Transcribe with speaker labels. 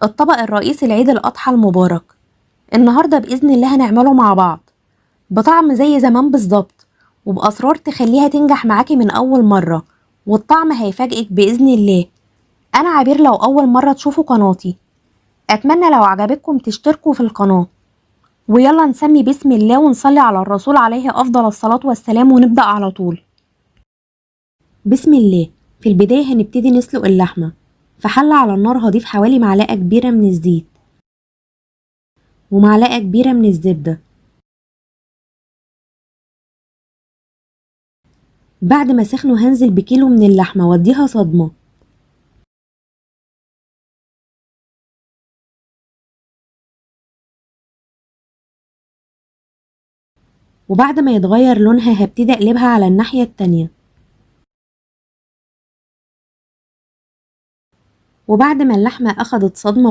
Speaker 1: الطبق الرئيسي لعيد الأضحى المبارك. النهاردة بإذن الله هنعمله مع بعض بطعم زي زمان بالظبط، وبأسرار تخليها تنجح معاكي من أول مرة، والطعم هيفاجئك بإذن الله. أنا عبير، لو أول مرة تشوفوا قناتي أتمنى لو عجبتكم تشتركوا في القناة، ويلا نسمي بسم الله ونصلي على الرسول عليه أفضل الصلاة والسلام ونبدأ على طول. بسم الله. في البداية هنبتدي نسلق اللحمة. في حلة على النار هضيف حوالي معلقة كبيرة من الزيت ومعلقة كبيرة من الزبدة. بعد ما سخنوا هنزل بكيلو من اللحمة واديها صدمة. وبعد ما يتغير لونها هبتدي اقلبها على الناحية التانية. وبعد ما اللحمة اخدت صدمة